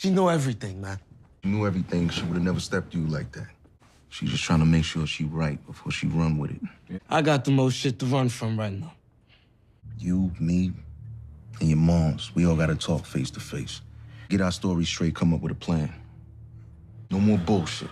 She knew everything, man. She knew everything. She would have never stepped you like that. She's just trying to make sure she right before she run with it. I got the most shit to run from right now. You, me, and your moms, we all gotta talk face to face. Get our story straight, come up with a plan. No more bullshit.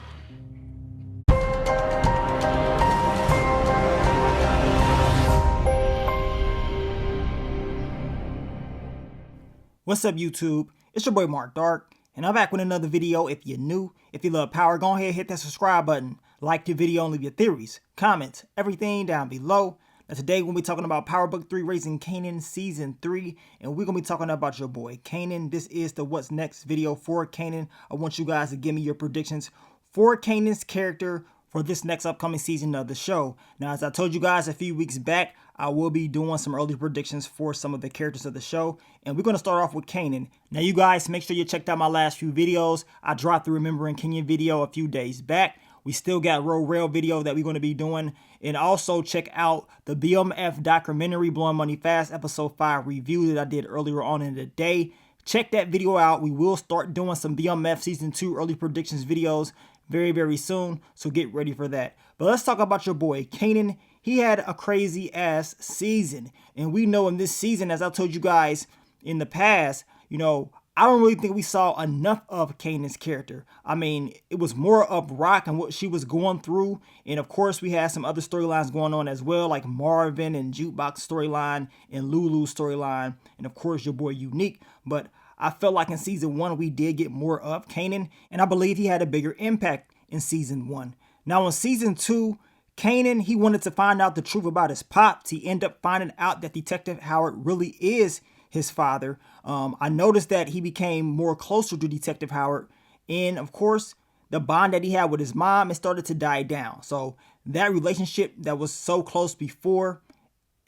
What's up, YouTube? It's your boy Mark Dark, and I'm back with another video. If you're new, if you love power, go ahead, hit that subscribe button, like the video, and leave your theories, comments, everything down below. Now today we're going to be talking about Power Book 3 Raising Kanan Season 3, and we're going to be talking about your boy Kanan. This is the What's Next video for Kanan. I want you guys to give me your predictions for Kanan's character for this next upcoming season of the show. Now, as I told you guys a few weeks back, I will be doing some early predictions for some of the characters of the show, and we're going to start off with Kanan. Now, you guys, make sure you checked out my last few videos. I dropped the Remembering Kenyan video a few days back. We still got Rail video that we're going to be doing, and also check out the BMF documentary Blowing Money Fast episode 5 review that I did earlier on in the day. Check that video out. We will start doing some BMF season 2 early predictions videos very soon, so get ready for that. But let's talk about your boy Kanan. He had a crazy ass season, and we know in this season, as I told you guys in the past, I don't really think we saw enough of Kanan's character. I mean, it was more of Rock and what she was going through, and of course we had some other storylines going on as well, like Marvin and Jukebox storyline and Lulu's storyline, and of course your boy Unique. But I felt like in season 1 we did get more of Kanan, and I believe he had a bigger impact in season 1. Now in season 2, Kanan, he wanted to find out the truth about his pops. He ended up finding out that Detective Howard really is his father. I noticed that he became more closer to Detective Howard, and of course the bond that he had with his mom, it started to die down. So that relationship that was so close before,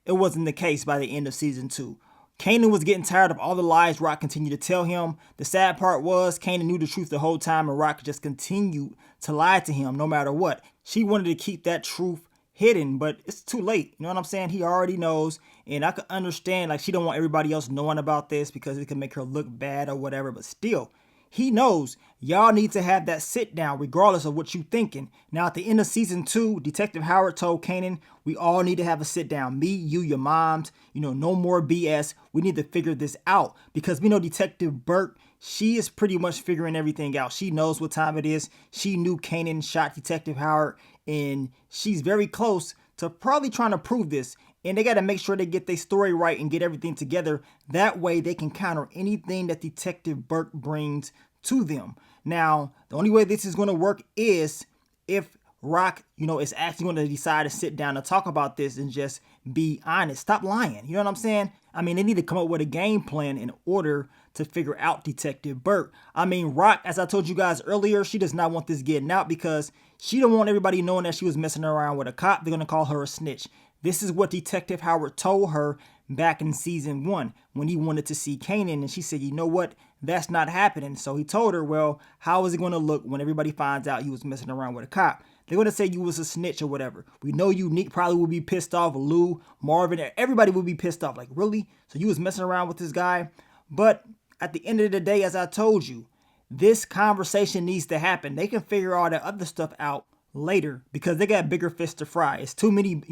it wasn't the case by the end of season 2. Kanan was getting tired of all the lies Rock continued to tell him. The sad part was Kanan knew the truth the whole time, and Rock just continued to lie to him no matter what. She wanted to keep that truth hidden, but it's too late. You know what I'm saying? He already knows, and I could understand, like, she don't want everybody else knowing about this because it can make her look bad or whatever, but still, he knows. Y'all need to have that sit down regardless of what you thinking. Now at the end of season 2, Detective Howard told Kanan, we all need to have a sit down. Me, you, your moms, no more BS. We need to figure this out, because we know Detective Burke, she is pretty much figuring everything out. She knows what time it is. She knew Kanan shot Detective Howard, and she's very close to probably trying to prove this. And they got to make sure they get their story right and get everything together. That way they can counter anything that Detective Burke brings to them. Now, the only way this is going to work is if Rock, is actually going to decide to sit down and talk about this and just be honest. Stop lying. You know what I'm saying? I mean, they need to come up with a game plan in order to figure out Detective Burke. I mean, Rock, as I told you guys earlier, she does not want this getting out because she don't want everybody knowing that she was messing around with a cop. They're going to call her a snitch. This is what Detective Howard told her back in season 1 when he wanted to see Kanan, and she said, you know what, that's not happening. So he told her, well, how is it going to look when everybody finds out you was messing around with a cop? They're going to say you was a snitch or whatever. We know Unique probably will be pissed off. Lou, Marvin, everybody will be pissed off. Like, really? So you was messing around with this guy? But at the end of the day, as I told you, this conversation needs to happen. They can figure all that other stuff out later because they got bigger fish to fry. It's too many,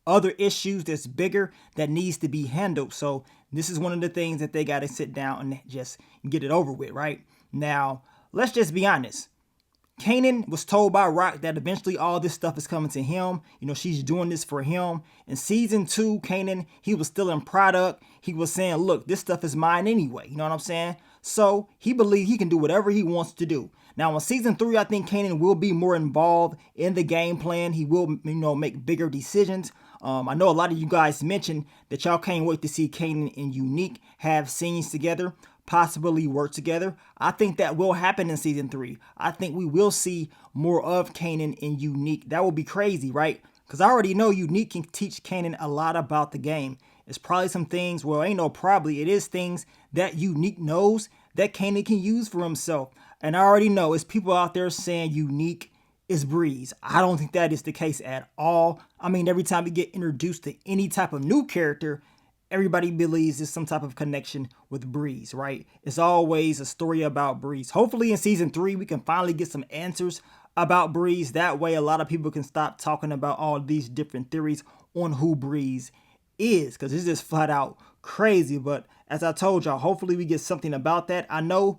other issues that's bigger that needs to be handled. So this is one of the things that they got to sit down and just get it over with, right? Now, let's just be honest. Kanan was told by Rock that eventually all this stuff is coming to him. She's doing this for him. In season 2, Kanan, he was still in product. He was saying, look, this stuff is mine anyway. You know what I'm saying? So he believed he can do whatever he wants to do. Now in season 3, I think Kanan will be more involved in the game plan. He will, make bigger decisions. I know a lot of you guys mentioned that y'all can't wait to see Kanan and Unique have scenes together, possibly work together. I think that will happen in season 3. I think we will see more of Kanan and Unique. That will be crazy, right? Because I already know Unique can teach Kanan a lot about the game. It's probably some things, well, ain't no probably, it is things that Unique knows that Kanan can use for himself. And I already know it's people out there saying Unique is Breeze. I don't think that is the case at all. I mean, every time we get introduced to any type of new character, everybody believes there's some type of connection with Breeze, right? It's always a story about Breeze. Hopefully in season 3, we can finally get some answers about Breeze. That way, a lot of people can stop talking about all these different theories on who Breeze is, because it's just flat out crazy. But as I told y'all, hopefully we get something about that. I know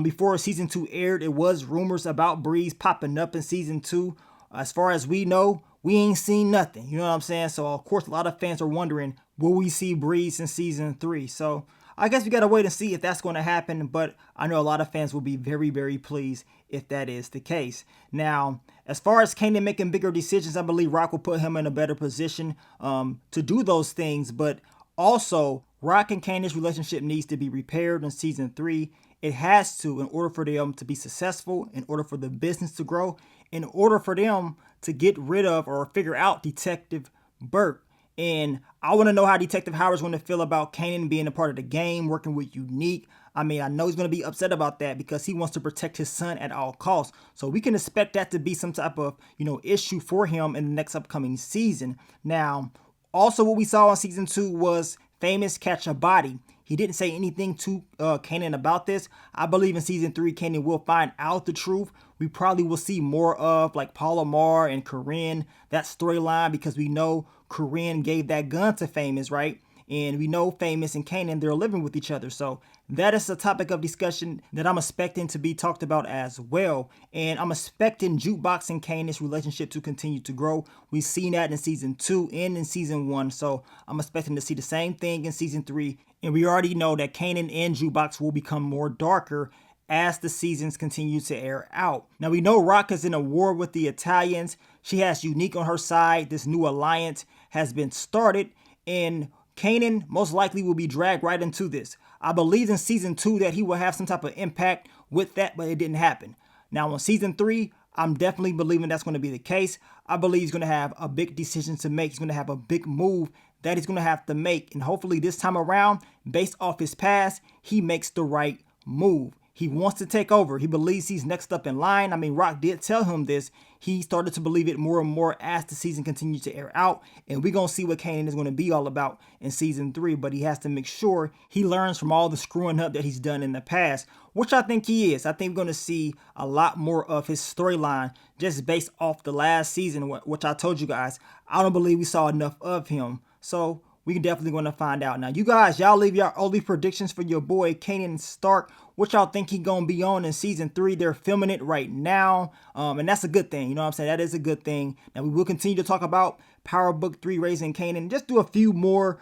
before season 2 aired, it was rumors about Breeze popping up in season 2. As far as we know, we ain't seen nothing. You know what I'm saying? So, of course, a lot of fans are wondering, will we see Breeze in season 3? So, I guess we got to wait and see if that's going to happen. But I know a lot of fans will be very, very pleased if that is the case. Now, as far as Kanan making bigger decisions, I believe Rock will put him in a better position to do those things. But also, Rock and Kanan's relationship needs to be repaired in season 3. It has to, in order for them to be successful, in order for the business to grow, in order for them to get rid of or figure out Detective Burke. And I want to know how Detective Howard's going to feel about Kanan being a part of the game, working with Unique. I mean, I know he's going to be upset about that because he wants to protect his son at all costs. So we can expect that to be some type of, issue for him in the next upcoming season. Now, also what we saw in season 2 was Famous catch a body. He didn't say anything to Kanan about this. I believe in season 3, Kanan will find out the truth. We probably will see more of like Paul Lamar and Corinne, that storyline, because we know Corinne gave that gun to Famous, right? And we know Famous and Kanan, they're living with each other. So that is a topic of discussion that I'm expecting to be talked about as well. And I'm expecting Jukebox and Kanan's relationship to continue to grow. We've seen that in season 2 and in season 1. So I'm expecting to see the same thing in season 3. And we already know that Kanan and Jukebox will become more darker as the seasons continue to air out. Now we know Rock is in a war with the Italians. She has Unique on her side. This new alliance has been started, and Kanan most likely will be dragged right into this. I believe in season 2 that he will have some type of impact with that, but it didn't happen. Now on season 3, I'm definitely believing that's going to be the case. I believe he's going to have a big decision to make. He's going to have a big move that he's going to have to make. And hopefully this time around, based off his past, he makes the right move. He wants to take over. He believes he's next up in line. I mean, Rock did tell him this. He started to believe it more and more as the season continues to air out. And we're going to see what Kanan is going to be all about in season 3. But he has to make sure he learns from all the screwing up that he's done in the past, which I think he is. I think we're going to see a lot more of his storyline just based off the last season, which I told you guys, I don't believe we saw enough of him. So we can definitely going to find out. Now, you guys, y'all leave your early predictions for your boy Kanan Stark. What y'all think he going to be on in season 3? They're filming it right now. And that's a good thing. You know what I'm saying? That is a good thing. Now, we will continue to talk about Power Book 3 Raising Kanan. Just do a few more,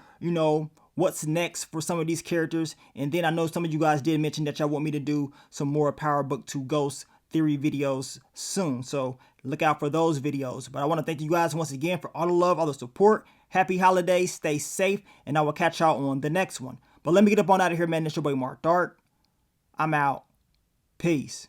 what's next for some of these characters. And then I know some of you guys did mention that y'all want me to do some more Power Book 2 Ghost Theory videos soon. So look out for those videos. But I want to thank you guys once again for all the love, all the support. Happy holidays, stay safe, and I will catch y'all on the next one. But let me get up on out of here, man. It's your boy Mark Dark. I'm out. Peace.